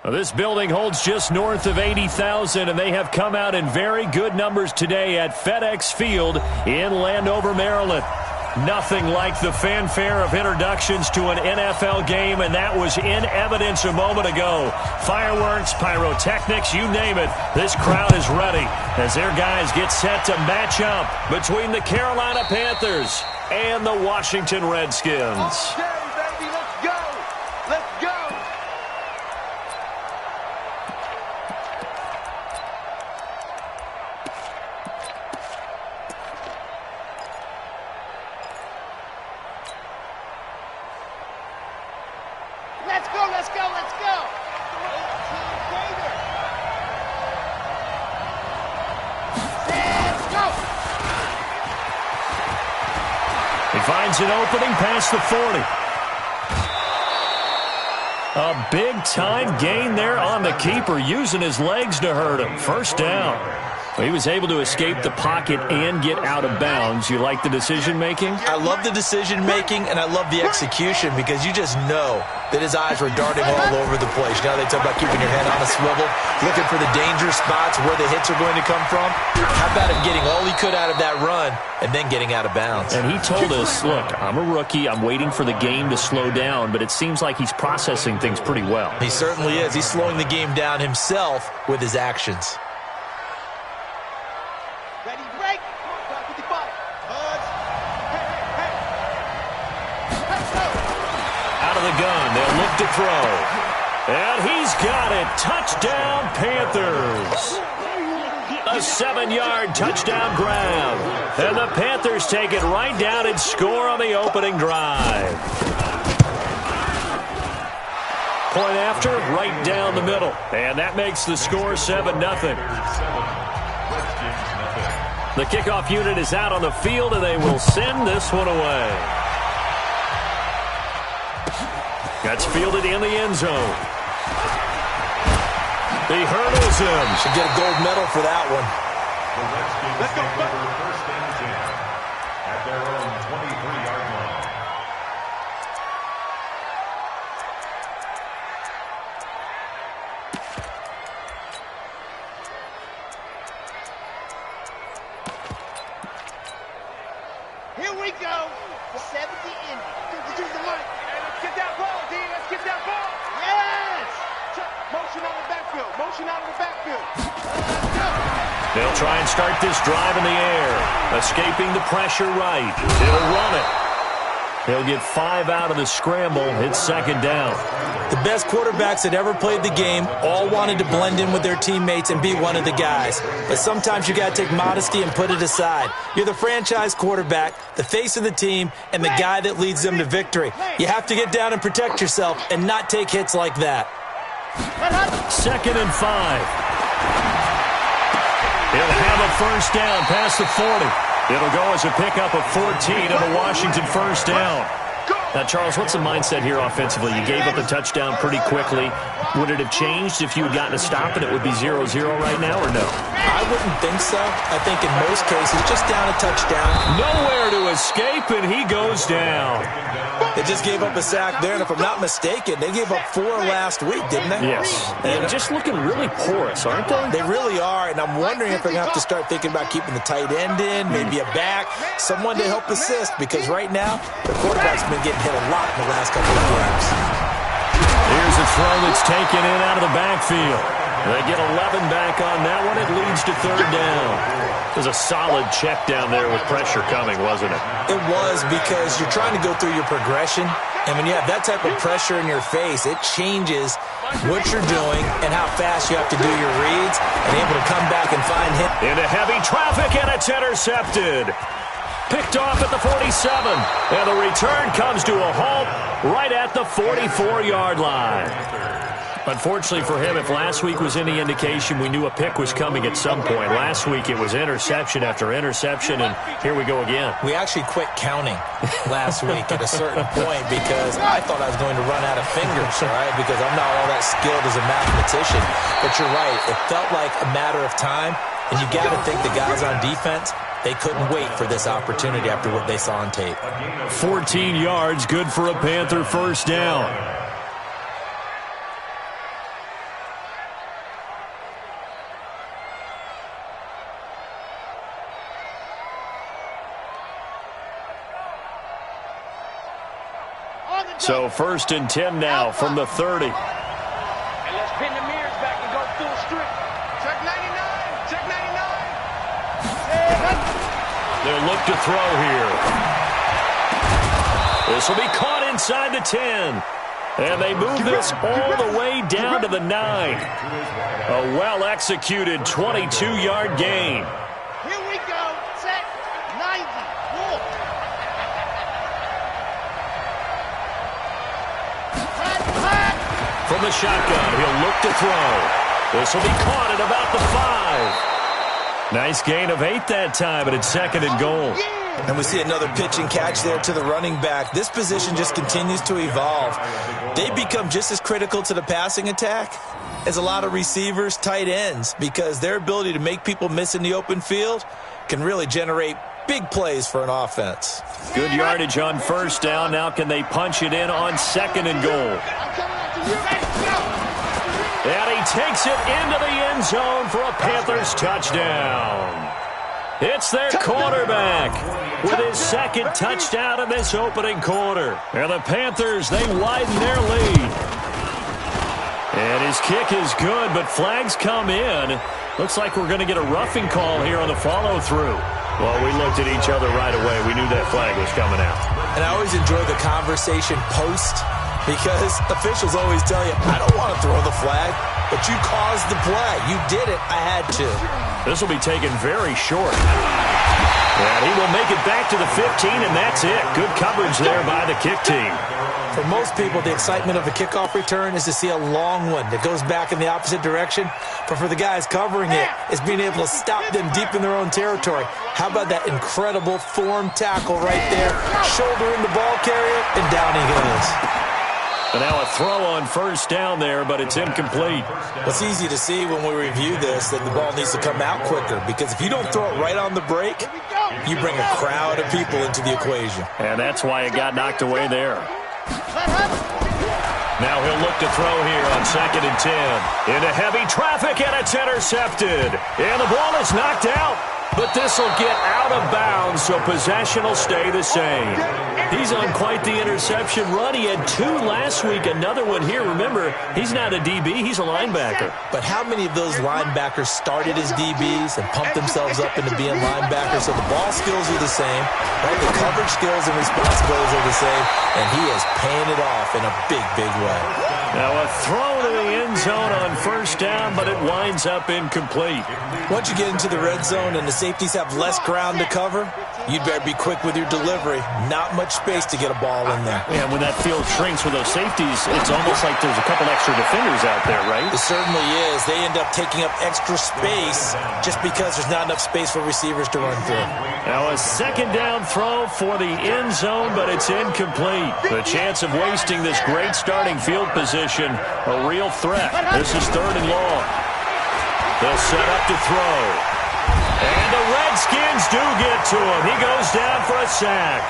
Well, this building holds just north of 80,000, and they have come out in very good numbers today at FedEx Field in Landover, Maryland. Nothing like the fanfare of introductions to an NFL game, and that was in evidence a moment ago. Fireworks, pyrotechnics, you name it. This crowd is ready as their guys get set to match up between the Carolina Panthers and the Washington Redskins. Okay, baby, let's go. Let's go. Let's go, let's go, let's go. Let's go. He finds an opening past the 40. A big-time gain there on the keeper, using his legs to hurt him. First down. He was able to escape the pocket and get out of bounds. You like the decision-making? I love the decision-making, and I love the execution because you just know that his eyes were darting all over the place. Now they talk about keeping your head on a swivel, looking for the dangerous spots where the hits are going to come from. How about him getting all he could out of that run and then getting out of bounds? And he told us, look, I'm a rookie. I'm waiting for the game to slow down, but it seems like he's processing things pretty well. He certainly is. He's slowing the game down himself with his actions. Ready, break. 55. Out of the gun, they'll look to throw. And he's got it. Touchdown, Panthers. A 7-yard touchdown grab. And the Panthers take it right down and score on the opening drive. Point after, right down the middle. And that makes the score 7-0. The kickoff unit is out on the field, and they will send this one away. That's fielded in the end zone. He hurdles him. Should get a gold medal for that one. Let's go. First and 10 at their own 23-yard line. Here we go. 70 in. To the mic. Hey, let's get that ball, D. Let's get that ball. Yes. Motion out of the backfield. Motion out of the backfield. Let's go. They'll try and start this drive in the air. Escaping the pressure right. He'll run it. He'll get 5 out of the scramble. It's second down. The best quarterbacks that ever played the game all wanted to blend in with their teammates and be one of the guys. But sometimes you got to take modesty and put it aside. You're the franchise quarterback, the face of the team, and the guy that leads them to victory. You have to get down and protect yourself and not take hits like that. Second and 5. He'll have a first down past the 40. It'll go as a pickup of 14 and a Washington first down. Now, Charles, what's the mindset here offensively? You gave up a touchdown pretty quickly. Would it have changed if you had gotten a stop and it would be 0-0 right now, or no? I wouldn't think so. I think in most cases, just down a touchdown. Nowhere to escape, and he goes down. They just gave up a sack there, and if I'm not mistaken, they gave up 4 last week, didn't they? Yes. And just looking really porous, aren't they? They really are, and I'm wondering if they're going to have to start thinking about keeping the tight end in, maybe a back, someone to help assist, because right now, the quarterback's been getting hit a lot in the last couple of games. Here's a throw that's taken in out of the backfield. They get 11 back on that one. It leads to third down. It was a solid check down there with pressure coming, wasn't it? It was, because you're trying to go through your progression, and when you have that type of pressure in your face, it changes what you're doing and how fast you have to do your reads and able to come back and find him. Into heavy traffic, and it's intercepted. Picked off at the 47, and the return comes to a halt right at the 44-yard line. Unfortunately for him, if last week was any indication, we knew a pick was coming at some point. Last week it was interception after interception, and here we go again. We actually quit counting last week at a certain point because I thought I was going to run out of fingers, all right, because I'm not all that skilled as a mathematician. But you're right, it felt like a matter of time, and you got to think the guys on defense, they couldn't wait for this opportunity after what they saw on tape. 14 yards, good for a Panther first down. So 1st and 10 now from the 30. And let's pin the mirrors back and go full strip. Check 99. Check 99. They'll look to throw here. This will be caught inside the 10. And they move this all the way down to the 9. A well-executed 22-yard gain. Here we go. Set 90. Walk. From the shotgun, he'll look to throw. This will be caught at about the 5. Nice gain of 8 that time, but it's 2nd and goal. And we see another pitch and catch there to the running back. This position just continues to evolve. They become just as critical to the passing attack as a lot of receivers, tight ends, because their ability to make people miss in the open field can really generate big plays for an offense. Good yardage on 1st down. Now can they punch it in on 2nd and goal? And he takes it into the end zone for a Panthers touchdown. It's their quarterback with his 2nd touchdown in this opening quarter. And the Panthers, they widen their lead. And his kick is good, but flags come in. Looks like we're going to get a roughing call here on the follow-through. Well, we looked at each other right away. We knew that flag was coming out. And I always enjoy the conversation post, because officials always tell you, I don't want to throw the flag, but you caused the play. You did it. I had to. This will be taken very short. And he will make it back to the 15, and that's it. Good coverage there by the kick team. For most people, the excitement of a kickoff return is to see a long one that goes back in the opposite direction. But for the guys covering it, it's being able to stop them deep in their own territory. How about that incredible form tackle right there? Shoulder in the ball carrier, and down he goes. And now a throw on 1st down there, but it's incomplete. It's easy to see when we review this that the ball needs to come out quicker, because if you don't throw it right on the break, you bring a crowd of people into the equation. And that's why it got knocked away there. Now he'll look to throw here on 2nd and 10. Into heavy traffic, and it's intercepted. And the ball is knocked out. But this will get out of bounds, so possession will stay the same. He's on quite the interception run. He had 2 last week, another one here. Remember, he's not a DB, he's a linebacker. But how many of those linebackers started as DBs and pumped themselves up into being linebackers? So the ball skills are the same, right? The coverage skills and responsibilities are the same, and he is paying it off in a big, big way. Now a throw to the end zone on 1st down, but it winds up incomplete. Once you get into the red zone and the safeties have less ground to cover, you'd better be quick with your delivery. Not much space to get a ball in there. Yeah, when that field shrinks with those safeties, it's almost like there's a couple extra defenders out there, right? It certainly is. They end up taking up extra space just because there's not enough space for receivers to run through. Now a 2nd down throw for the end zone, but it's incomplete. The chance of wasting this great starting field position, a real threat. This is 3rd and long. They'll set up to throw. And the Redskins do get to him. He goes down for a sack.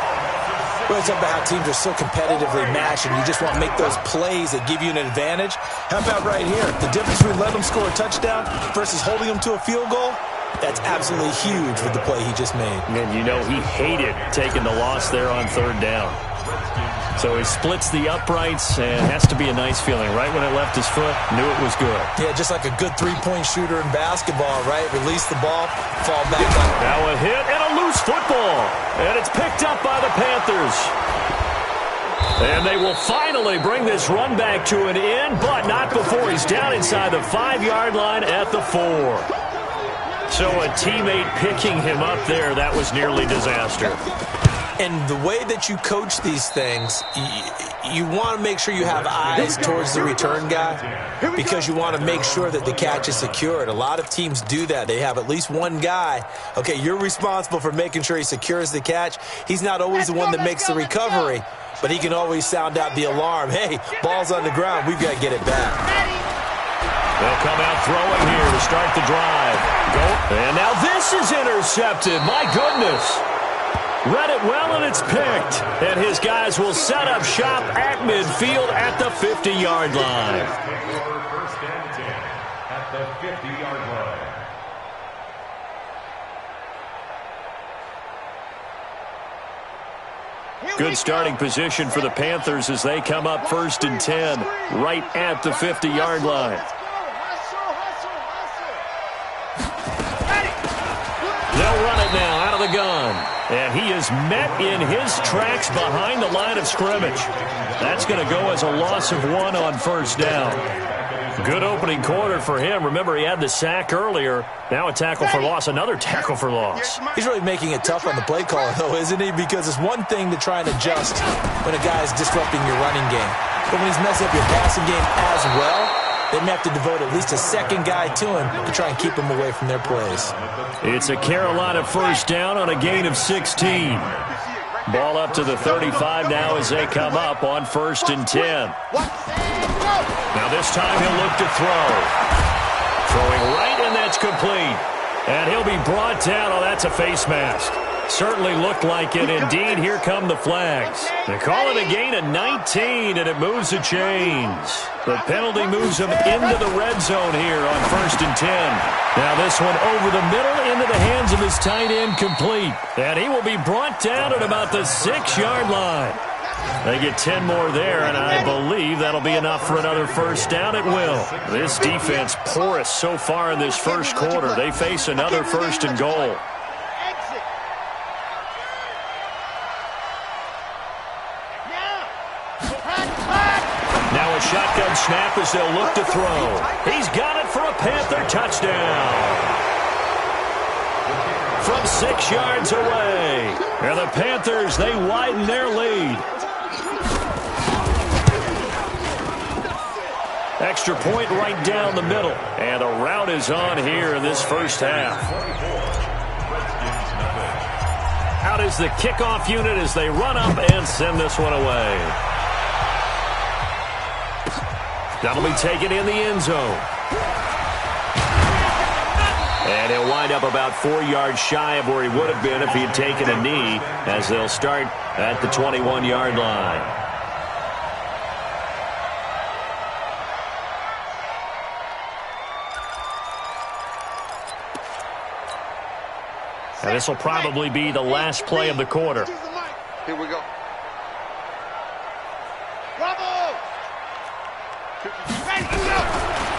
Well, it's about how teams are so competitively matched, and you just want to make those plays that give you an advantage. How about right here? The difference between letting them score a touchdown versus holding them to a field goal, that's absolutely huge with the play he just made. And you know he hated taking the loss there on 3rd down. So he splits the uprights, and it has to be a nice feeling. Right when it left his foot, knew it was good. Yeah, just like a good three-point shooter in basketball, right? Release the ball, fall back up. Now a hit and a loose football. And it's picked up by the Panthers. And they will finally bring this run back to an end, but not before he's down inside the 5-yard line at the 4. So a teammate picking him up there, that was nearly disaster. And the way that you coach these things, you want to make sure you have eyes towards the return guy, because you want to make sure that the catch is secured. A lot of teams do that. They have at least one guy. Okay, you're responsible for making sure he secures the catch. He's not always the one that makes the recovery, but he can always sound out the alarm. Hey, ball's on the ground. We've got to get it back. They'll come out throwing here to start the drive. And now this is intercepted. My goodness. Read it well, and it's picked. And his guys will set up shop at midfield at the 50-yard line. First and 10 at the 50-yard line. Good starting position for the Panthers as they come up 1st and 10, right at the 50-yard line. They'll run it now out of the gun. And he is met in his tracks behind the line of scrimmage. That's going to go as a loss of 1 on 1st down. Good opening quarter for him. Remember, he had the sack earlier. Now a tackle for loss, another tackle for loss. He's really making it tough on the play caller, though, isn't he? Because it's one thing to try and adjust when a guy is disrupting your running game. But when he's messing up your passing game as well, they may have to devote at least a second guy to him to try and keep him away from their plays. It's a Carolina 1st down on a gain of 16. Ball up to the 35 now as they come up on 1st and 10. Now this time he'll look to throw. Throwing right, and that's complete. And he'll be brought down. Oh, that's a face mask. Certainly looked like it. Indeed, here come the flags. They call it a gain of 19, and it moves the chains. The penalty moves him into the red zone here on 1st and 10. Now this one over the middle into the hands of his tight end, complete. And he will be brought down at about the 6-yard line. They get 10 more there, and I believe that'll be enough for another 1st down. It will. This defense porous so far in this first quarter. They face another 1st and goal. Now a shotgun snap as they'll look to throw. He's got it for a Panther touchdown. From 6 yards away. And the Panthers, they widen their lead. Extra point right down the middle. And the route is on here in this first half. Out is the kickoff unit as they run up and send this one away. That'll be taken in the end zone. And he'll wind up about 4 yards shy of where he would have been if he had taken a knee, as they'll start at the 21-yard line. And this will probably be the last play of the quarter. Here we go. Bravo!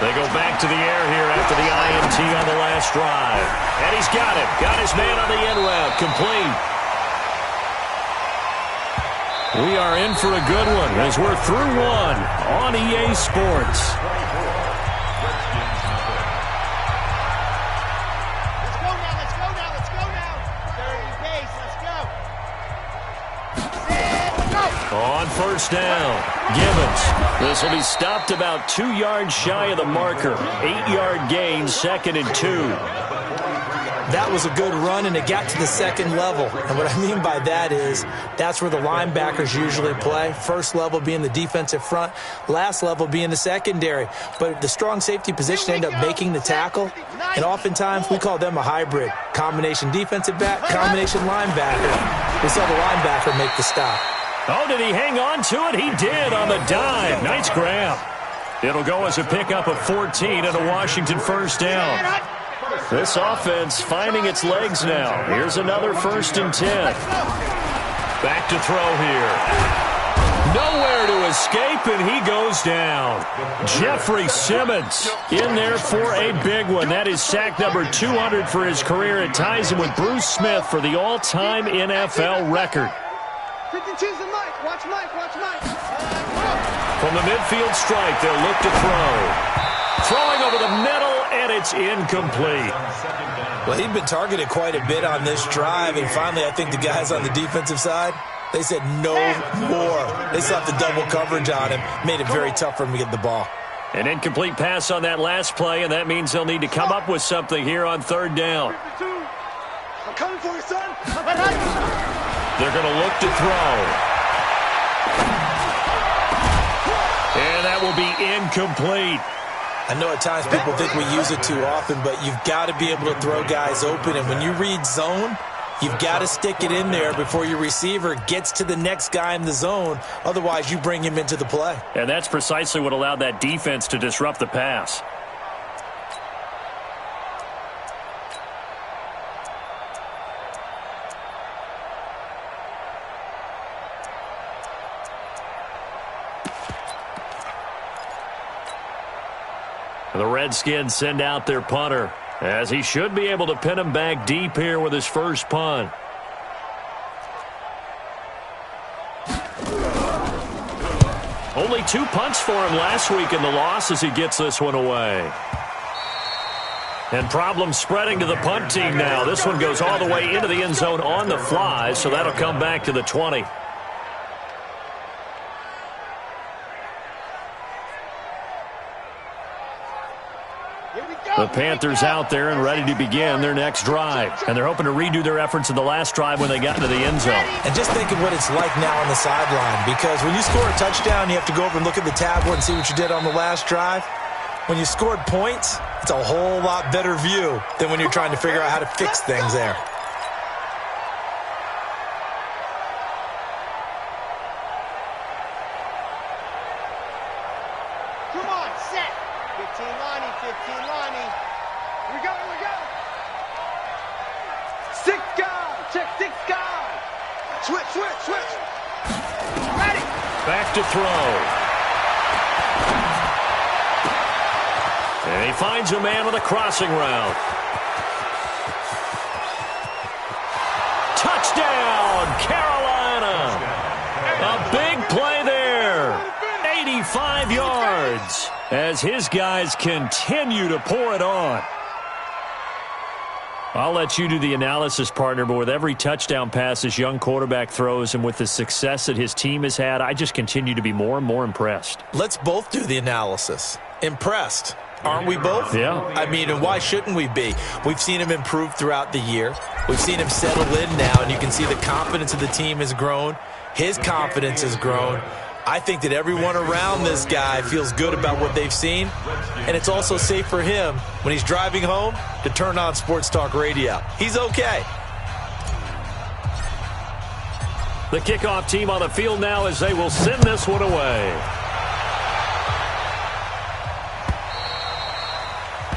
They go back to the air here after the INT on the last drive. And he's got it. Got his man on the end route. Complete. We are in for a good one as we're through one on EA Sports. On 1st down, Gibbons. This will be stopped about 2 yards shy of the marker. 8-yard gain, 2nd and 2. That was a good run, and it got to the second level. And what I mean by that is that's where the linebackers usually play. First level being the defensive front, last level being the secondary. But the strong safety position ended up making the tackle, and oftentimes we call them a hybrid. Combination defensive back, combination linebacker. We saw the linebacker make the stop. Oh, did he hang on to it? He did on the dive. Nice grab. It'll go as a pickup of 14 and a Washington 1st down. This offense finding its legs now. Here's another 1st and 10. Back to throw here. Nowhere to escape, and he goes down. Jeffrey Simmons in there for a big one. That is sack number 200 for his career. It ties him with Bruce Smith for the all-time NFL record. Watch Mike, watch Mike. From the midfield strike, they'll look to throw. Throwing over the middle, and it's incomplete. Well, he'd been targeted quite a bit on this drive, and finally I think the guys on the defensive side, they said no more. They slapped the double coverage on him, made it very tough for him to get the ball. An incomplete pass on that last play, and that means they'll need to come up with something here on 3rd down. I'm coming for you, son. They're going to look to throw. And that will be incomplete. I know at times people think we use it too often, but you've got to be able to throw guys open. And when you read zone, you've got to stick it in there before your receiver gets to the next guy in the zone. Otherwise, you bring him into the play. And that's precisely what allowed that defense to disrupt the pass. The Redskins send out their punter, as he should be able to pin him back deep here with his first punt. Only 2 punts for him last week in the loss as he gets this one away. And problems spreading to the punt team now. This one goes all the way into the end zone on the fly, so that'll come back to the 20. The Panthers out there and ready to begin their next drive. And they're hoping to redo their efforts in the last drive when they got into the end zone. And just think of what it's like now on the sideline, because when you score a touchdown, you have to go over and look at the tablet and see what you did on the last drive. When you scored points, it's a whole lot better view than when you're trying to figure out how to fix things there. Come on, set. 15 Lonnie, 15 Lonnie. Here we go, here we go. 6 guys, check 6 guys. Switch, switch, switch. Ready. Back to throw. And he finds a man with a crossing route. Touchdown, Carolina. A big play there. 85 yards as his guys continue to pour it on. I'll let you do the analysis, partner, but with every touchdown pass this young quarterback throws and with the success that his team has had, I just continue to be more and more impressed. Let's both do the analysis. Impressed. Aren't we both? Yeah. I mean, and why shouldn't we be? We've seen him improve throughout the year. We've seen him settle in now, and you can see the confidence of the team has grown. His confidence has grown. I think that everyone around this guy feels good about what they've seen, and it's also safe for him when he's driving home to turn on Sports Talk Radio. He's okay. The kickoff team on the field now as they will send this one away.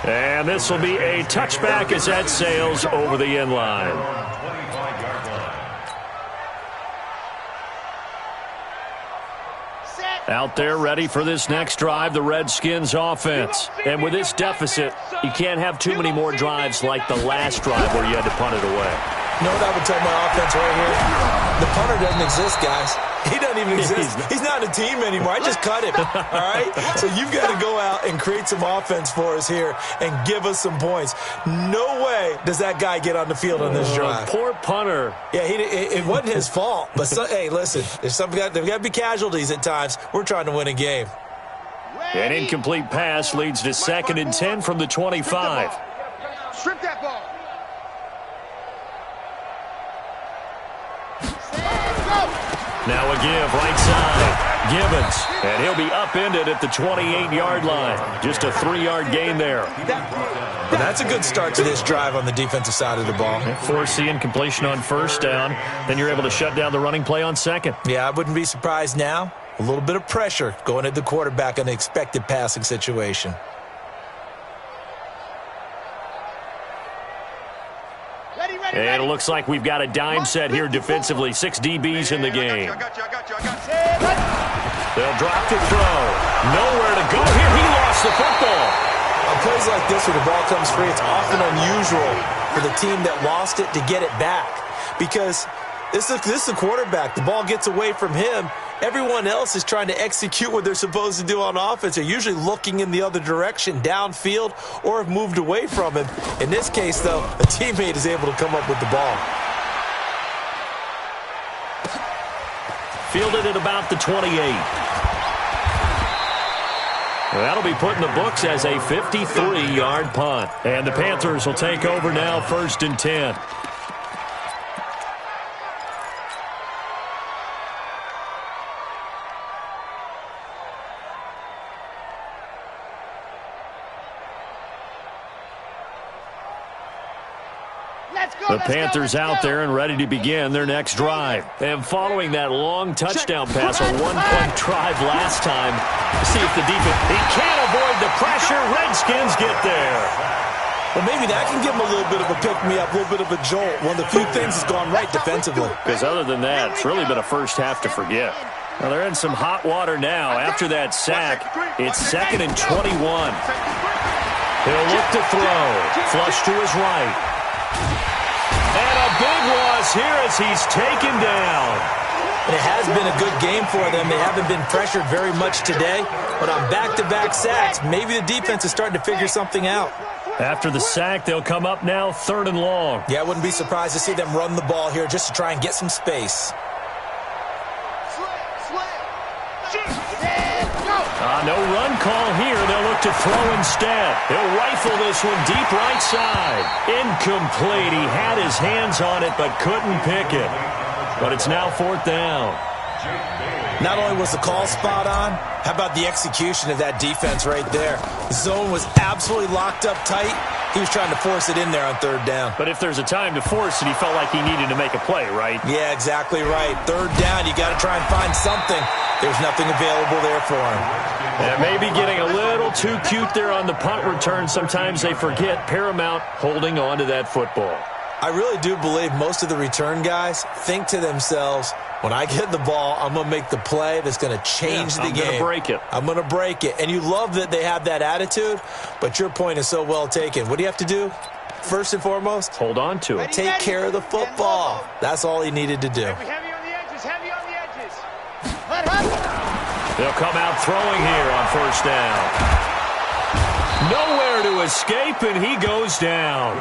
And this will be a touchback as that sails over the end line. Out there ready for this next drive, the Redskins offense. And with this deficit, you can't have too many more drives like the last drive where you had to punt it away. You know what I would tell my offense right here? The punter doesn't exist, guys. He doesn't even exist. He's not a team anymore. I just cut him, all right? So you've got to go out and create some offense for us here and give us some points. No way does that guy get on the field on this drive. Poor punter. Yeah, it wasn't his fault. But, hey, listen, there's got to be casualties at times. We're trying to win a game. An incomplete pass leads to 2nd and 10 from the 25. Strip that ball. Now a give right side. Gibbons. And he'll be upended at the 28-yard line. Just a 3-yard gain there. And that's a good start to this drive on the defensive side of the ball. Force the incompletion on first down. Then you're able to shut down the running play on second. Yeah, I wouldn't be surprised now. A little bit of pressure going at the quarterback in an expected passing situation. And it looks like we've got a dime set here defensively. 6 DBs in the game. They'll drop to throw. Nowhere to go here. He lost the football. On plays like this where the ball comes free, it's often unusual for the team that lost it to get it back. Because this is a quarterback. The ball gets away from him. Everyone else is trying to execute what they're supposed to do on offense. They're usually looking in the other direction, downfield, or have moved away from him. In this case, though, a teammate is able to come up with the ball. Fielded at about the 28. That'll be put in the books as a 53-yard punt. And the Panthers will take over now, 1st and 10. The Panthers out there and ready to begin their next drive. And following that long touchdown pass, a one-point drive last time, see if the defense, he can't avoid the pressure. Redskins get there. Well, maybe that can give him a little bit of a pick-me-up, a little bit of a jolt. One of the few things that's gone right defensively. Because other than that, it's really been a first half to forget. Now, they're in some hot water now. After that sack, it's 2nd and 21. He'll look to throw. Flush to his right. And a big loss here as he's taken down. It has been a good game for them. They haven't been pressured very much today, but on back-to-back sacks, maybe the defense is starting to figure something out. After the sack, they'll come up now 3rd and long. Yeah, I wouldn't be surprised to see them run the ball here just to try and get some space. No run call here. They'll look to throw instead. He'll rifle this one deep right side. Incomplete. He had his hands on it but couldn't pick it. But it's now 4th down. Not only was the call spot on, how about the execution of that defense right there? The zone was absolutely locked up tight. He was trying to force it in there on 3rd down. But if there's a time to force it, he felt like he needed to make a play, right? Yeah, exactly right. 3rd down, you got to try and find something. There's nothing available there for him. And maybe getting a little too cute there on the punt return. Sometimes they forget paramount holding on to that football. I really do believe most of the return guys think to themselves, when I get the ball, I'm going to make the play that's going to change the game. I'm going to break it. I'm going to break it. And you love that they have that attitude, but your point is so well taken. What do you have to do? First and foremost, hold on to it. Take care of the football. That's all he needed to do. Heavy on the edges, heavy on the edges. They'll come out throwing here on 1st down. Nowhere to escape, and he goes down.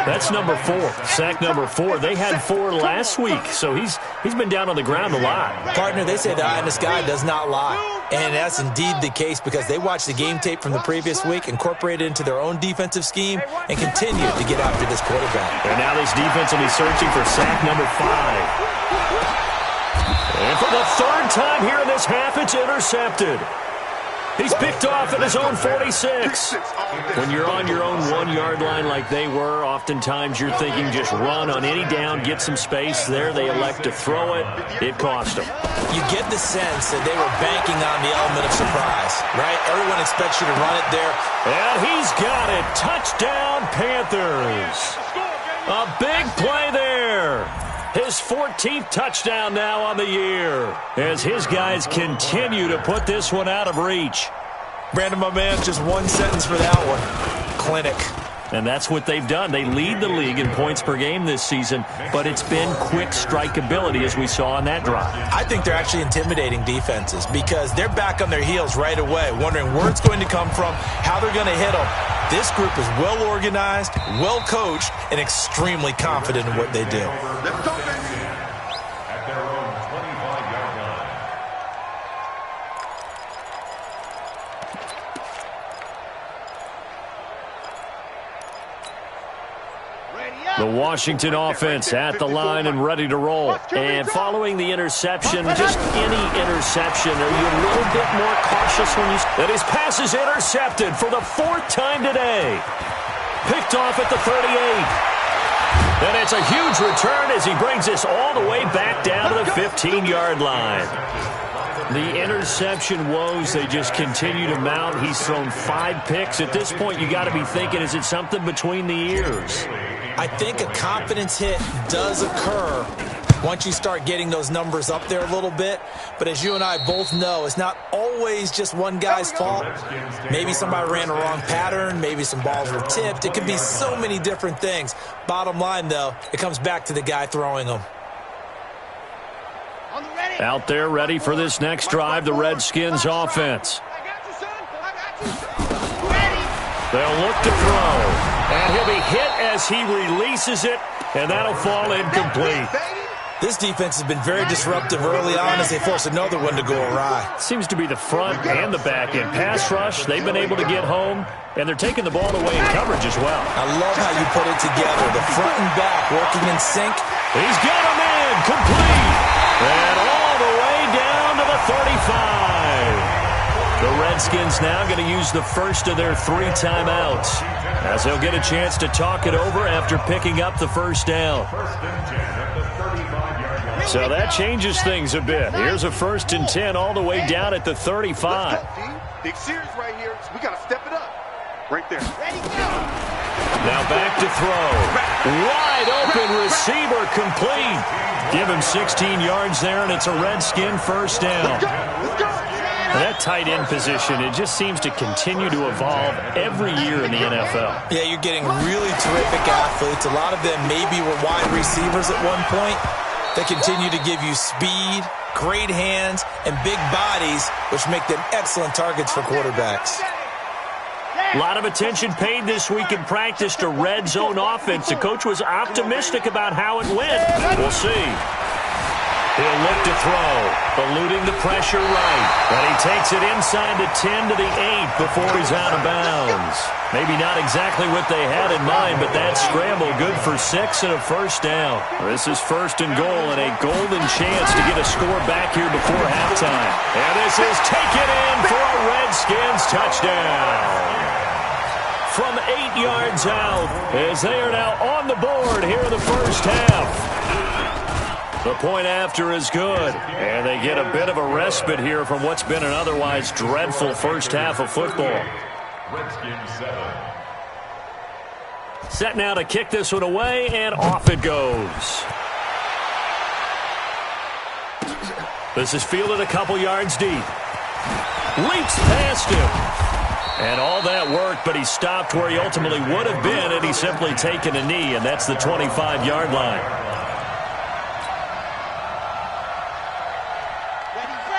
That's number 4. Sack number 4. They had 4 last week, so he's been down on the ground a lot. Partner, they say the eye in the sky does not lie. And that's indeed the case because they watched the game tape from the previous week, incorporated it into their own defensive scheme, and continued to get after this quarterback. And now this defense will be searching for sack number 5. And for the 3rd time here in this half, it's intercepted. He's picked off at his own 46. When you're on your own 1-yard line like they were, oftentimes you're thinking just run on any down, get some space. There they elect to throw it. It cost them. You get the sense that they were banking on the element of surprise, right? Everyone expects you to run it there. And he's got it. Touchdown, Panthers. A big play there. His 14th touchdown now on the year as his guys continue to put this one out of reach. Brandon, my man, just one sentence for that one. Clinic. And that's what they've done. They lead the league in points per game this season, but it's been quick strikeability as we saw on that drive. I think they're actually intimidating defenses because they're back on their heels right away, wondering where it's going to come from, how they're going to hit them. This group is well organized, well coached, and extremely confident in what they do. Let's go, baby. At their own 25-yard line. The Washington offense at the line and ready to roll. And following the interception, just any interception, are you a little bit more cautious when you... That his pass is intercepted for the 4th time today. Picked off at the 38. And it's a huge return as he brings this all the way back down to the 15-yard line. The interception woes, they just continue to mount. He's thrown 5 picks. At this point, you got to be thinking, is it something between the ears? I think a confidence hit does occur once you start getting those numbers up there a little bit. But as you and I both know, it's not always just one guy's fault. Maybe somebody ran a wrong pattern. Maybe some balls were tipped. It could be so many different things. Bottom line, though, it comes back to the guy throwing them. Out there ready for this next drive, the Redskins offense. They'll look to throw. And he'll be hit as he releases it, and that'll fall incomplete. This defense has been very disruptive early on as they force another one to go awry. Seems to be the front and the back end. Pass rush, they've been able to get home, and they're taking the ball away in coverage as well. I love how you put it together. The front and back working in sync. He's got a man complete. And all the way down to the 35. The Redskins now going to use the first of their 3 timeouts as they'll get a chance to talk it over after picking up the first down. So that changes things a bit. Here's a 1st and 10 all the way down at the 35. Big series right here. We got to step it up. Right there. Now back to throw. Wide open receiver complete. Give him 16 yards there, and it's a Redskin 1st down. Let's go. And that tight end position, it just seems to continue to evolve every year in the NFL. Yeah, you're getting really terrific athletes. A lot of them maybe were wide receivers at one point. They continue to give you speed, great hands, and big bodies, which make them excellent targets for quarterbacks. A lot of attention paid this week in practice to red zone offense. The coach was optimistic about how it went. We'll see. He'll look to throw, eluding the pressure right. And he takes it inside the 10 to the 8 before he's out of bounds. Maybe not exactly what they had in mind, but that scramble good for 6 and a first down. This is 1st and goal and a golden chance to get a score back here before halftime. And this is taken in for a Redskins touchdown. From 8 yards out, as they are now on the board here in the first half. The point after is good, and they get a bit of a respite here from what's been an otherwise dreadful first half of football. Redskins 7. Set now to kick this one away, and off it goes. This is fielded a couple yards deep. Leaps past him. And all that worked, but he stopped where he ultimately would have been had he simply taken a knee, and that's the 25-yard line.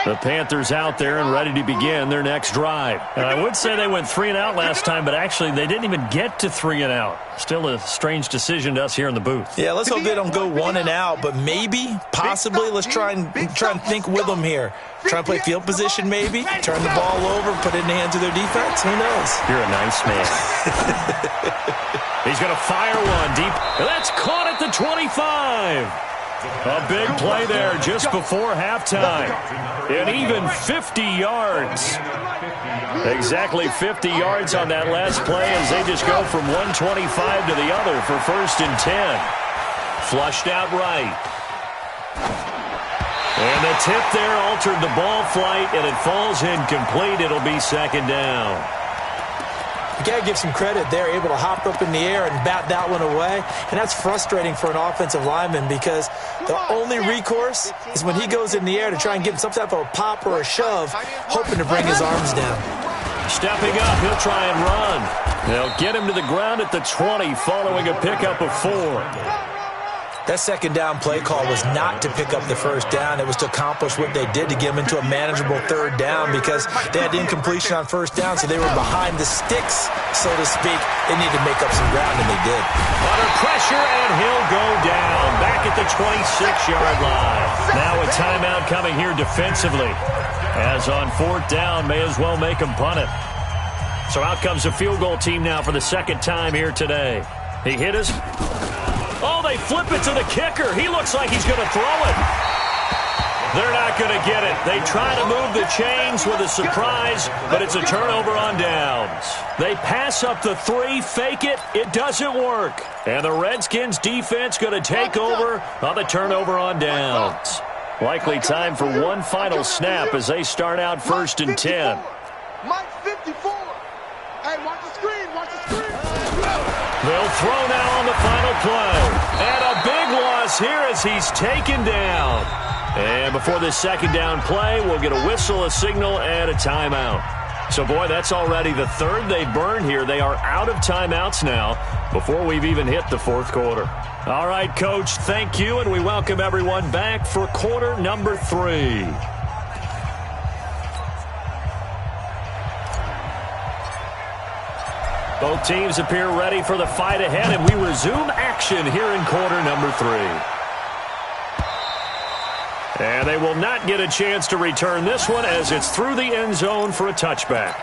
The Panthers out there and ready to begin their next drive. And I would say they went 3 and out last time, but actually they didn't even get to 3 and out. Still a strange decision to us here in the booth. Yeah, let's hope they don't go 1 and out, but maybe, possibly, let's try and think with them here. Try and play field position maybe, turn the ball over, put it in the hands of their defense. Who knows? You're a nice man. He's going to fire one deep. That's caught at the 25. A big play there just before halftime. And even 50 yards. Exactly 50 yards on that last play as they just go from 125 to the other for 1st and 10. Flushed out right. And the tip there altered the ball flight, and it falls incomplete. It'll be 2nd down. You got to give some credit. They're able to hop up in the air and bat that one away. And that's frustrating for an offensive lineman because the only recourse is when he goes in the air to try and get some type of a pop or a shove, hoping to bring his arms down. Stepping up, he'll try and run. They'll get him to the ground at the 20 following a pickup of 4. That 2nd down play call was not to pick up the 1st down. It was to accomplish what they did to get them into a manageable 3rd down because they had incompletion on 1st down, so they were behind the sticks, so to speak. They needed to make up some ground, and they did. Under pressure, and he'll go down back at the 26-yard line. Now a timeout coming here defensively. As on 4th down, may as well make them punt it. So out comes the field goal team now for the 2nd time here today. He hit us. Oh, they flip it to the kicker. He looks like he's going to throw it. They're not going to get it. They try to move the chains with a surprise, but it's a turnover on downs. They pass up the 3, fake it. It doesn't work. And the Redskins defense going to take over on the turnover on downs. Likely time for one final snap as they start out 1st and 10. Mike 54. Hey, watch the screen. Watch the screen. They'll throw now on the final play. And a big loss here as he's taken down. And before this 2nd down play, we'll get a whistle, a signal, and a timeout. So, boy, that's already the 3rd they burned here. They are out of timeouts now before we've even hit the 4th quarter. All right, Coach, thank you, and we welcome everyone back for quarter number 3. Both teams appear ready for the fight ahead, and we resume action here in quarter number 3. And they will not get a chance to return this one as it's through the end zone for a touchback.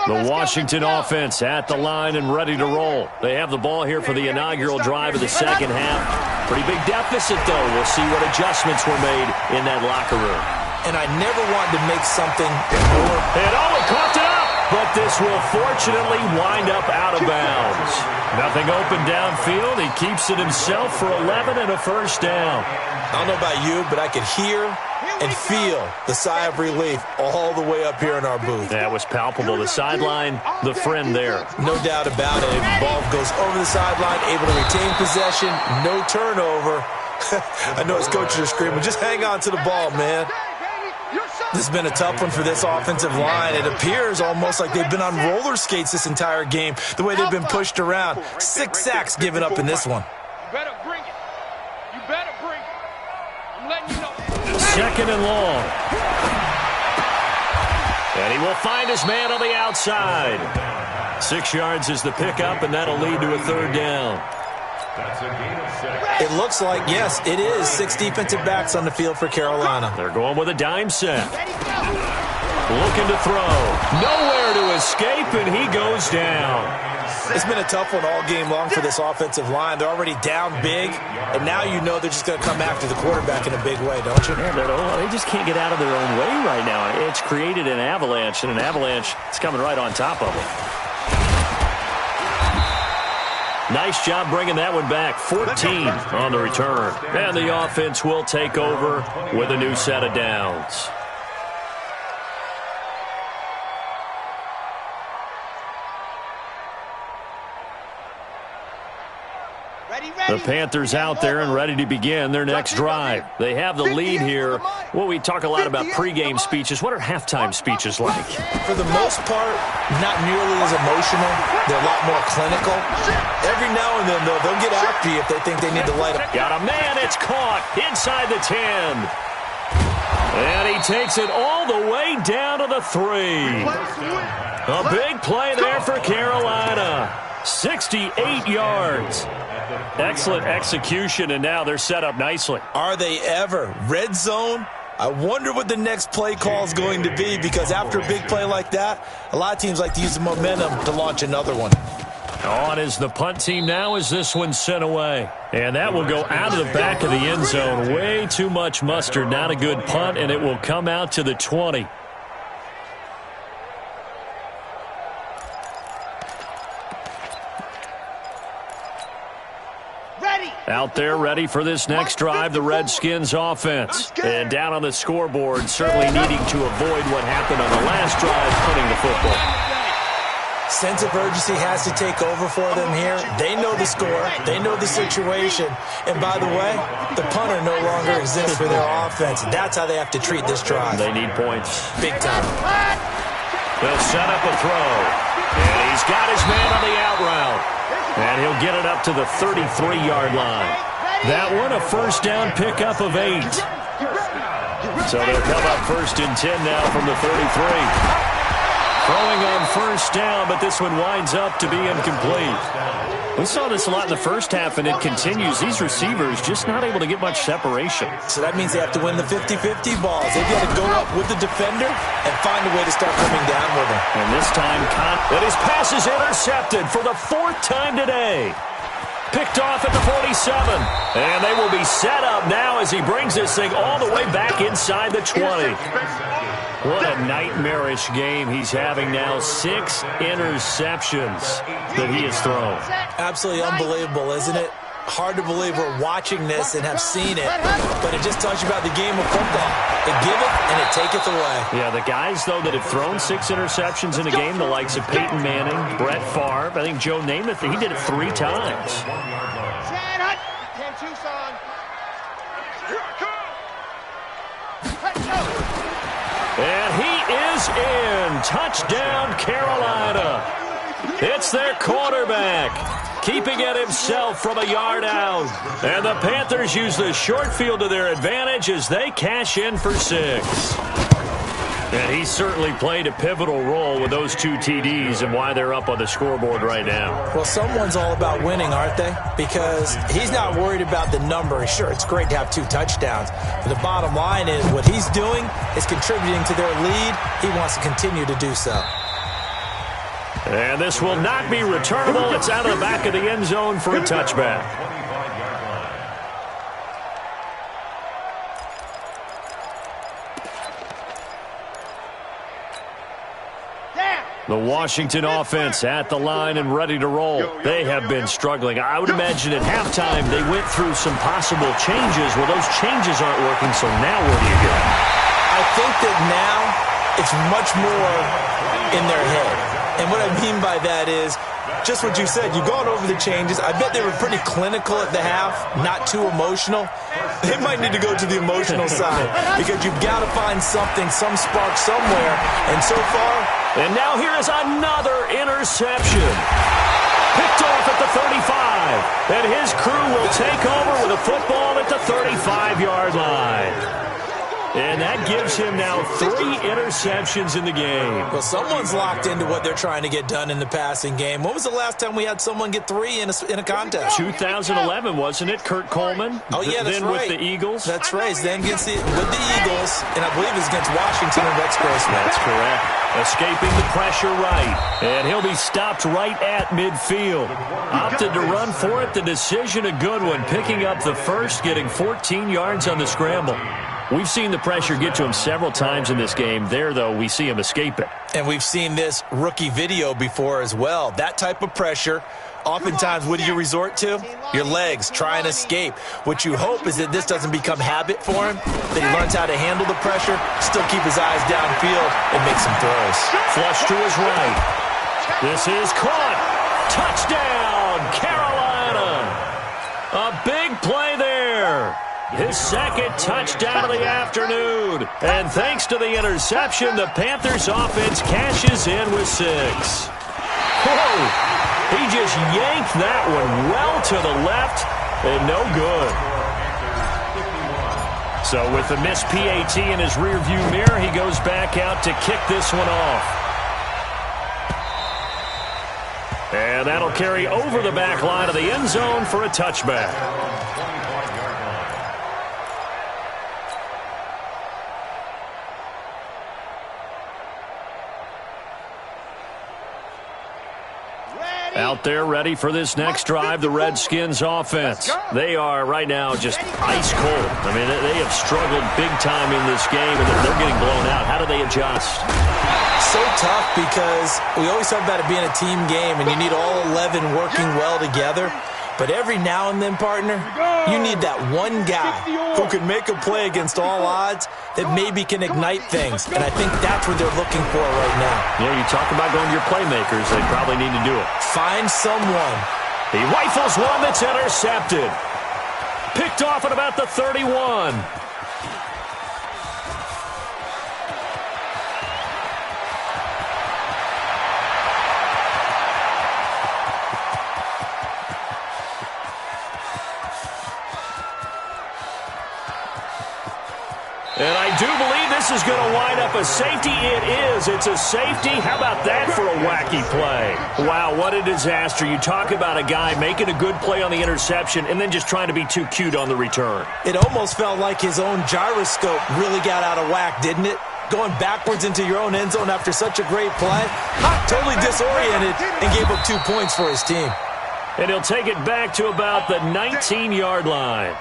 The Washington offense at the line and ready to roll. They have the ball here for the inaugural drive of the 2nd half. Pretty big deficit, though. We'll see what adjustments were made in that locker room. And I never wanted to make something more. And he coughed it up. But this will fortunately wind up out of bounds. Nothing open downfield. He keeps it himself for 11 and a first down. I don't know about you, but I could hear and feel the sigh of relief all the way up here in our booth. That was palpable. The sideline, the friend there. No doubt about it. Ball goes over the sideline, able to retain possession, no turnover. I know his coaches are screaming, just hang on to the ball, man. This has been a tough one for this offensive line. It appears almost like they've been on roller skates this entire game, the way they've been pushed around. 6 sacks given up in this one. You better bring it. You better bring it. I'm letting you know. Second and long. And he will find his man on the outside. 6 yards is the pickup, and that'll lead to a third down. That's a gain of 6. It looks like, yes, it is 6 defensive backs on the field for Carolina. They're going with a dime set. Looking to throw. Nowhere to escape, and he goes down. It's been a tough one all game long for this offensive line. They're already down big, and now you know they're just going to come after the quarterback in a big way, don't you? Yeah, they just can't get out of their own way right now. It's created an avalanche, and an avalanche is coming right on top of them. Nice job bringing that one back. 14 on the return. And the offense will take over with a new set of downs. The Panthers out there and ready to begin their next drive. They have the lead here. Well, we talk a lot about pregame speeches. What are halftime speeches like? For the most part, not nearly as emotional. They're a lot more clinical. Every now and then, though, they'll get after you if they think they need to light up. Got a man. It's caught inside the 10. And he takes it all the way down to the 3. A big play there for Carolina. 68 yards. Excellent execution, and now they're set up nicely. Are they ever? Red zone? I wonder what the next play call is going to be, because after a big play like that, a lot of teams like to use the momentum to launch another one. On is the punt team now as this one's sent away. And that will go out of the back of the end zone. Way too much mustard. Not a good punt, and it will come out to the 20. Out there ready for this next drive, the Redskins offense. And down on the scoreboard, certainly needing to avoid what happened on the last drive, punting the football. Sense of urgency has to take over for them here. They know the score. They know the situation. And by the way, the punter no longer exists for their offense. That's how they have to treat this drive. They need points. Big time. They'll set up a throw. And he's got his man on the out route. And he'll get it up to the 33-yard line. That one, a first down pickup of 8. So they'll come up first and 10 now from the 33. Throwing on first down, but this one winds up to be incomplete. We saw this a lot in the first half, and it continues. These receivers just not able to get much separation. So that means they have to win the 50-50 balls. They've got to go up with the defender and find a way to start coming down with him. And this time, and his pass is intercepted for the 4th time today. Picked off at the 47. And they will be set up now as he brings this thing all the way back inside the 20. What a nightmarish game he's having now. 6 interceptions that he has thrown. Absolutely unbelievable, isn't it? Hard to believe we're watching this and have seen it, but it just tells you about the game of football. It giveth and it taketh away. Yeah, the guys, though, that have thrown 6 interceptions in a game, the likes of Peyton Manning, Brett Favre, I think Joe Namath, he did it 3 times. And he is in. Touchdown, Carolina. It's their quarterback, keeping it himself from a yard out. And the Panthers use the short field to their advantage as they cash in for 6. And he certainly played a pivotal role with those 2 TDs and why they're up on the scoreboard right now. Well, someone's all about winning, aren't they? Because he's not worried about the number. Sure, it's great to have 2 touchdowns. But the bottom line is what he's doing is contributing to their lead. He wants to continue to do so. And this will not be returnable. It's out of the back of the end zone for a touchback. The Washington offense at the line and ready to roll. They have been struggling. I would imagine at halftime they went through some possible changes. Well, those changes aren't working, so now where do you go? I think that now it's much more in their head. And what I mean by that is just what you said. You've gone over the changes. I bet they were pretty clinical at the half, not too emotional. They might need to go to the emotional side because you've got to find something, some spark somewhere. And so far... And now here is another interception. Picked off at the 35. And his crew will take over with a football at the 35-yard line. And that gives him now 3 interceptions in the game. Well, someone's locked into what they're trying to get done in the passing game. When was the last time we had someone get 3 in a contest? 2011, wasn't it? Kurt Coleman? Oh, yeah, that's then right. With the Eagles? That's right. Then with the Eagles, and I believe it was against Washington and Rex Grossman. That's correct. Escaping the pressure right. And he'll be stopped right at midfield. Opted to run for it. The decision a good one. Picking up the first, getting 14 yards on the scramble. We've seen the pressure get to him several times in this game. There, though, we see him escape it. And we've seen this rookie video before as well. That type of pressure, oftentimes, what do you resort to? Your legs, try and escape. What you hope is that this doesn't become habit for him, that he learns how to handle the pressure, still keep his eyes downfield, and make some throws. Flush to his right. This is caught. Touchdown, Carolina. A big play there. His second touchdown of the afternoon. And thanks to the interception, the Panthers offense cashes in with 6. Whoa! He just yanked that one well to the left and no good. So with the missed PAT in his rearview mirror, he goes back out to kick this one off. And that'll carry over the back line of the end zone for a touchback. Out there ready for this next drive, the Redskins offense. They are right now just ice cold. I mean, they have struggled big time in this game, and they're getting blown out. How do they adjust? So tough because we always talk about it being a team game, and you need all 11 working well together. But every now and then, partner, you need that one guy who can make a play against all odds that maybe can ignite things. And I think that's what they're looking for right now. Yeah, you talk about going to your playmakers. They probably need to do it. Find someone. He rifles one that's intercepted. Picked off at about the 31. And I do believe this is going to wind up a safety. It is. It's a safety. How about that for a wacky play? Wow, what a disaster. You talk about a guy making a good play on the interception and then just trying to be too cute on the return. It almost felt like his own gyroscope really got out of whack, didn't it? Going backwards into your own end zone after such a great play. Totally disoriented and gave up 2 points for his team. And he'll take it back to about the 19-yard line.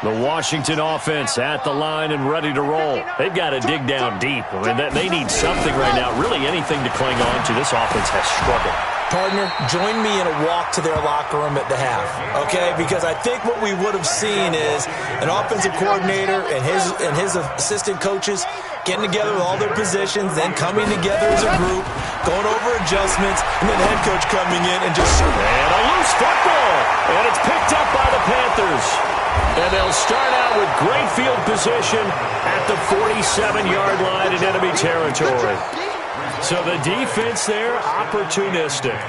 The Washington offense at the line and ready to roll. They've got to dig down deep. I mean, they need something right now, really anything to cling on to. This offense has struggled. Partner, join me in a walk to their locker room at the half, okay? Because I think what we would have seen is an offensive coordinator and his assistant coaches getting together with all their positions, then coming together as a group, going over adjustments, and then the head coach coming in and just... And a loose football, and it's picked up by the Panthers. And they'll start out with great field position at the 47-yard line in enemy territory. So the defense there, opportunistic.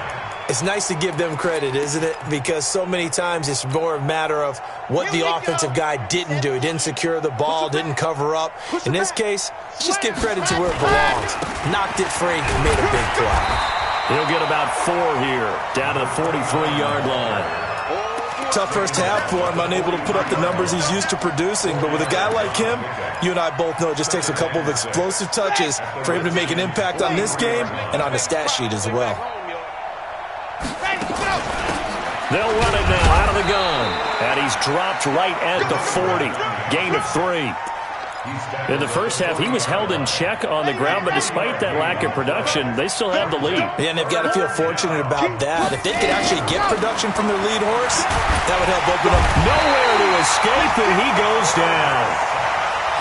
It's nice to give them credit, isn't it? Because so many times it's more a matter of what the offensive guy didn't do. He didn't secure the ball, didn't cover up. In this case, just give credit to where it belongs. Knocked it free, made a big play. He'll get about 4 here, down to the 43-yard line. Tough first half for him, unable to put up the numbers he's used to producing. But with a guy like him, you and I both know it just takes a couple of explosive touches for him to make an impact on this game and on the stat sheet as well. They'll run it now out of the gun. And he's dropped right at the 40. Gain of 3. In the first half, he was held in check on the ground, but despite that lack of production, they still have the lead. Yeah, and they've got to feel fortunate about that. If they could actually get production from their lead horse, that would help open up. Nowhere to escape, and he goes down.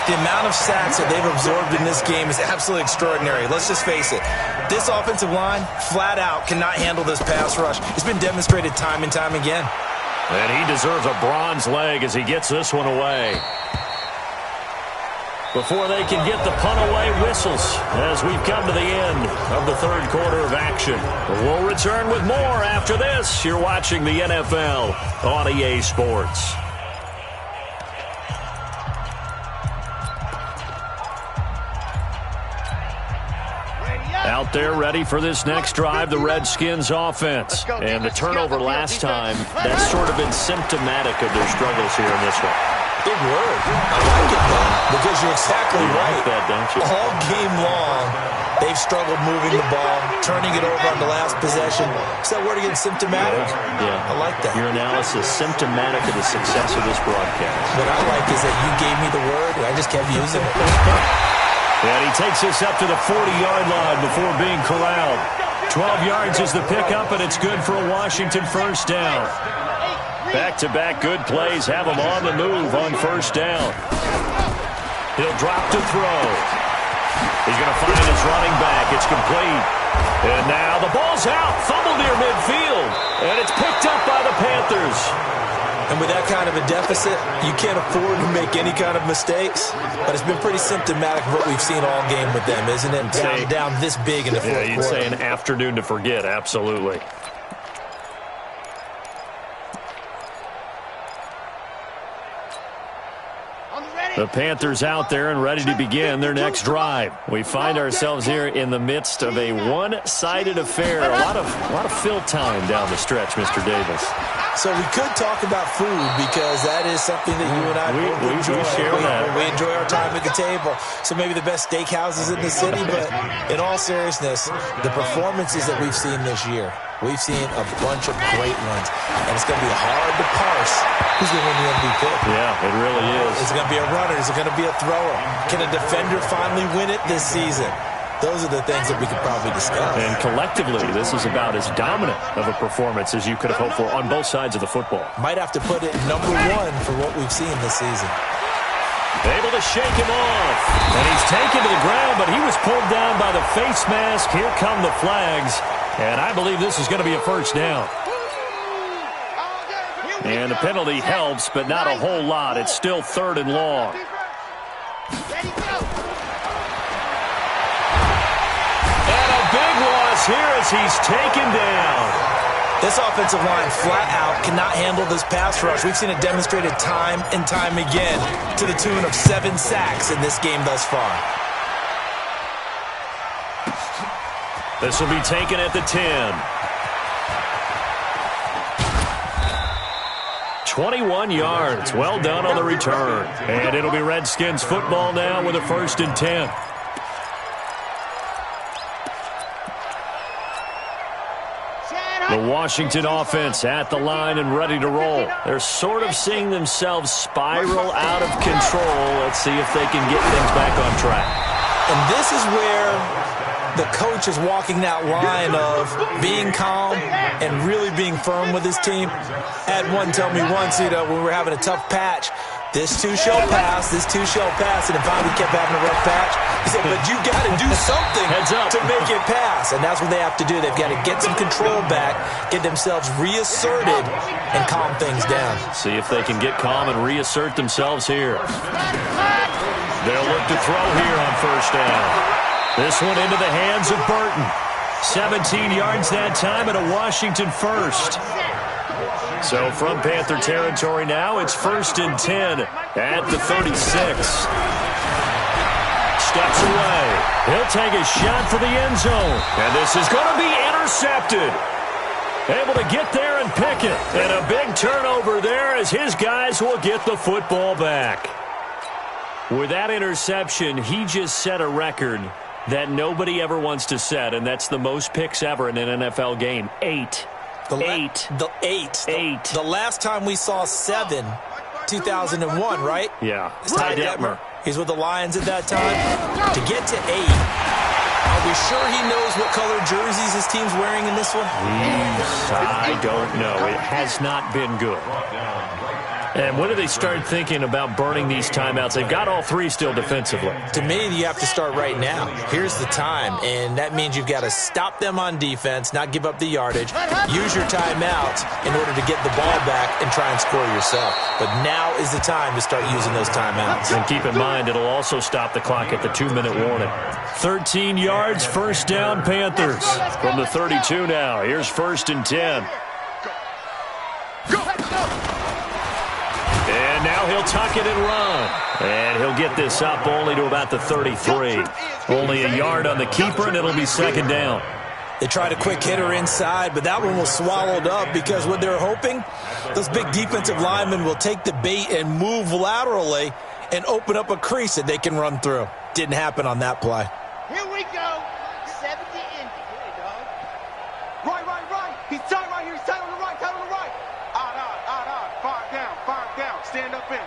The amount of sacks that they've absorbed in this game is absolutely extraordinary. Let's just face it. This offensive line, flat out, cannot handle this pass rush. It's been demonstrated time and time again. And he deserves a bronze leg as he gets this one away. Before they can get the punt away, whistles as we've come to the end of the third quarter of action. We'll return with more after this. You're watching the NFL on EA Sports. Out there ready for this next drive, the Redskins offense. And the turnover last time, that's sort of been symptomatic of their struggles here in this one. Big word. I like it, though, because you're exactly right. Like that, don't you? All game long, they've struggled moving the ball, turning it over on the last possession. Is that word again, symptomatic? Yeah. I like that. Your analysis, symptomatic of the success of this broadcast. What I like is that you gave me the word, and I just kept using it. And he takes us up to the 40-yard line before being corralled. 12 yards is the pickup, and it's good for a Washington first down. Back-to-back good plays have him on the move on first down. He'll drop to throw. He's going to find his running back. It's complete. And now the ball's out. Fumble near midfield. And it's picked up by the Panthers. And with that kind of a deficit, you can't afford to make any kind of mistakes. But it's been pretty symptomatic of what we've seen all game with them, isn't it? Down this big in the fourth quarter. Yeah, you'd say an afternoon to forget. Absolutely. The Panthers out there and ready to begin their next drive. We find ourselves here in the midst of a one-sided affair. A lot of fill time down the stretch, Mr. Davis. So we could talk about food because that is something that you and I enjoy. We share that. We enjoy our time at the table. So maybe the best steakhouses in the city, but in all seriousness, the performances that we've seen this year, we've seen a bunch of great ones. And it's going to be hard to parse who's going to win the MVP. Yeah, it really is. Is it going to be a runner? Is it going to be a thrower? Can a defender finally win it this season? Those are the things that we could probably discuss. And collectively, this is about as dominant of a performance as you could have hoped for on both sides of the football. Might have to put it number one for what we've seen this season. Able to shake him off. And he's taken to the ground, but he was pulled down by the face mask. Here come the flags. And I believe this is going to be a first down. And the penalty helps, but not a whole lot. It's still 3rd and long. Big loss here as he's taken down. This offensive line flat out cannot handle this pass rush. We've seen it demonstrated time and time again to the tune of 7 sacks in this game thus far. This will be taken at the 10. 21 yards. Well done on the return. And it'll be Redskins football now with a 1st and 10. The Washington offense at the line and ready to roll. They're sort of seeing themselves spiral out of control. Let's see if they can get things back on track. And this is where the coach is walking that line of being calm and really being firm with his team. I had one tell me once, when we were having a tough patch, this too shall pass, this too shall pass. And if we kept having a rough patch, he said, but you got to do something to make it pass. And that's what they have to do. They've got to get some control back, get themselves reasserted, and calm things down. See if they can get calm and reassert themselves here. They'll look to throw here on first down. This one into the hands of Burton. 17 yards that time and a Washington first. So from Panther territory now, it's 1st and 10 at the 36. Steps away. He'll take a shot for the end zone. And this is going to be intercepted. Able to get there and pick it. And a big turnover there as his guys will get the football back. With that interception, he just set a record that nobody ever wants to set, and that's the most picks ever in an NFL game. 8. The last time we saw 7, 2001, right? Yeah. Ty Detmer. He's with the Lions at that time. To get to 8, are we sure he knows what color jerseys his team's wearing in this one? I don't know. It has not been good. And when do they start thinking about burning these timeouts? They've got all 3 still defensively. To me, you have to start right now. Here's the time, and that means you've got to stop them on defense, not give up the yardage, use your timeouts in order to get the ball back and try and score yourself. But now is the time to start using those timeouts. And keep in mind, it'll also stop the clock at the 2-minute warning. 13 yards, first down, Panthers. From the 32 now, here's 1st and 10. And now he'll tuck it and run. And he'll get this up only to about the 33. Only a yard on the keeper, and it'll be 2nd down. They tried a quick hitter inside, but that one was swallowed up because what they're hoping, those big defensive linemen will take the bait and move laterally and open up a crease that they can run through. Didn't happen on that play. Here we go. 70 Indy. Hey, dog. Right. He's tight right here. He's tight on the right. Odd. Fire down. Stand up in.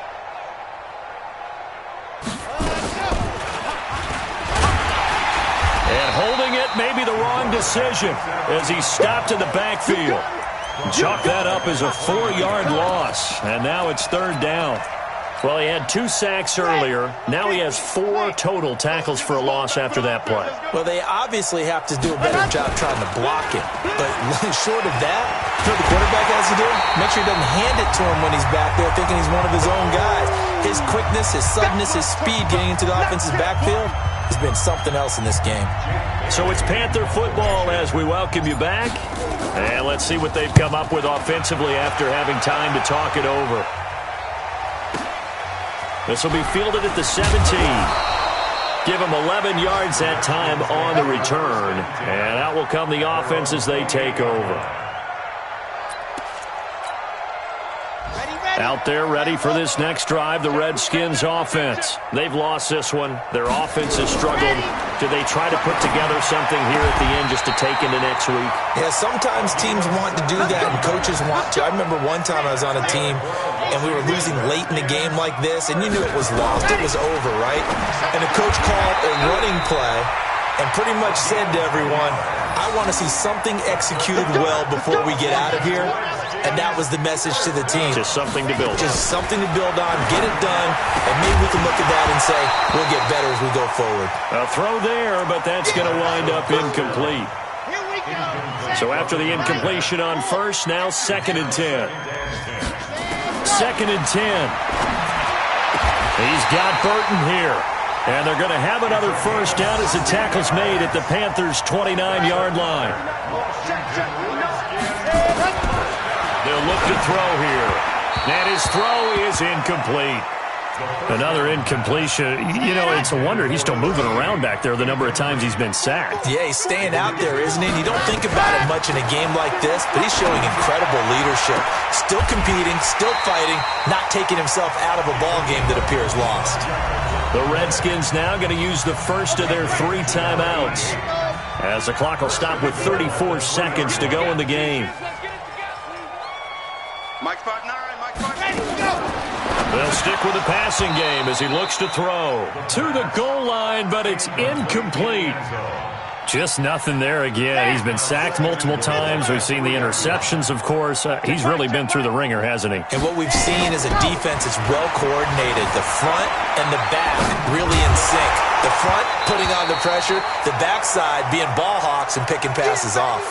And holding it may be the wrong decision as he stopped in the backfield. Chalk that up as a 4-yard loss, and now it's 3rd down. Well, he had 2 sacks earlier. Now he has 4 total tackles for a loss after that play. Well, they obviously have to do a better job trying to block him. But short of that, what the quarterback has to do, make sure he doesn't hand it to him when he's back there thinking he's one of his own guys. His quickness, his suddenness, his speed getting into the offense's backfield has been something else in this game. So it's Panther football as we welcome you back. And let's see what they've come up with offensively after having time to talk it over. This will be fielded at the 17. Give them 11 yards that time on the return. And out will come the offense as they take over. Out there ready for this next drive, the Redskins offense. They've lost this one. Their offense has struggled. Do they try to put together something here at the end just to take into next week? Yeah, sometimes teams want to do that and coaches want to. I remember one time I was on a team and we were losing late in a game like this, and you knew it was lost. It was over, right? And the coach called a running play and pretty much said to everyone, I want to see something executed well before we get out of here. And that was the message to the team. Just something to build on. Just something to build on, get it done, and maybe we can look at that and say, we'll get better as we go forward. A throw there, but that's going to wind up incomplete. Here we go. So after the incompletion on first, now 2nd and 10. 2nd and 10. He's got Burton here. And they're going to have another first down as the tackle's made at the Panthers' 29-yard line. They'll look to throw here. And his throw is incomplete. Another incompletion. You know, it's a wonder he's still moving around back there the number of times he's been sacked. Yeah, he's staying out there, isn't he? You don't think about it much in a game like this, but he's showing incredible leadership. Still competing, still fighting, not taking himself out of a ball game that appears lost. The Redskins now going to use the first of their 3 timeouts as the clock will stop with 34 seconds to go in the game. Mike 5'9", Mike 5'9". They'll stick with the passing game as he looks to throw to the goal line, but it's incomplete. Just nothing there again. He's been sacked multiple times. We've seen the interceptions, of course. He's really been through the ringer, hasn't he? And what we've seen is a defense that's well coordinated. The front and the back really in sync. The front putting on the pressure, the backside being ball hawks and picking passes off.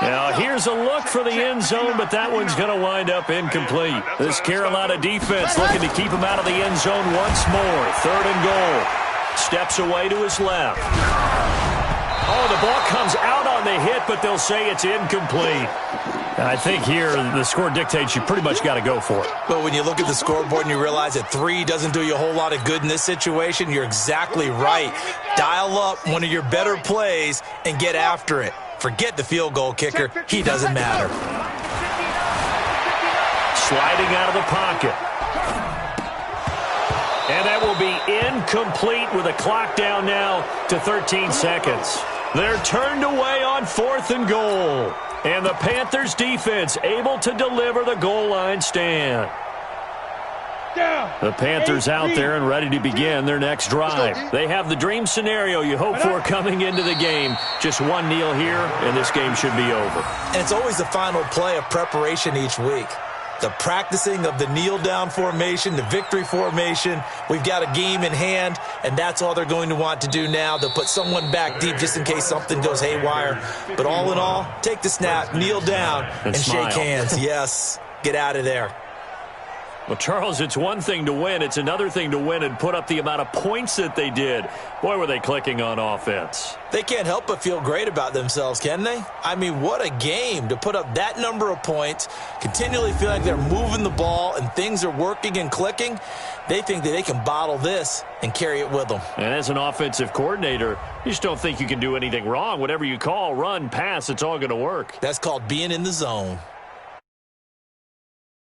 Now, here's a look for the end zone, but that one's going to wind up incomplete. This Carolina defense looking to keep him out of the end zone once more. 3rd and goal. Steps away to his left. Oh, the ball comes out on the hit, but they'll say it's incomplete. I think here the score dictates you pretty much got to go for it. But when you look at the scoreboard and you realize that 3 doesn't do you a whole lot of good in this situation, you're exactly right. Dial up one of your better plays and get after it. Forget the field goal kicker. He doesn't matter. Sliding out of the pocket. And that will be incomplete with a clock down now to 13 seconds. They're turned away on 4th and goal. And the Panthers defense able to deliver the goal line stand. The Panthers out there and ready to begin their next drive. They have the dream scenario you hope for coming into the game. Just one kneel here, and this game should be over. And it's always the final play of preparation each week. The practicing of the kneel-down formation, the victory formation. We've got a game in hand, and that's all they're going to want to do now. They'll put someone back deep just in case something goes haywire. But all in all, take the snap, kneel down, and shake hands. Yes, get out of there. Well, Charles, it's one thing to win. It's another thing to win and put up the amount of points that they did. Boy, were they clicking on offense. They can't help but feel great about themselves, can they? I mean, what a game to put up that number of points, continually feel like they're moving the ball and things are working and clicking. They think that they can bottle this and carry it with them. And as an offensive coordinator, you just don't think you can do anything wrong. Whatever you call, run, pass, it's all going to work. That's called being in the zone.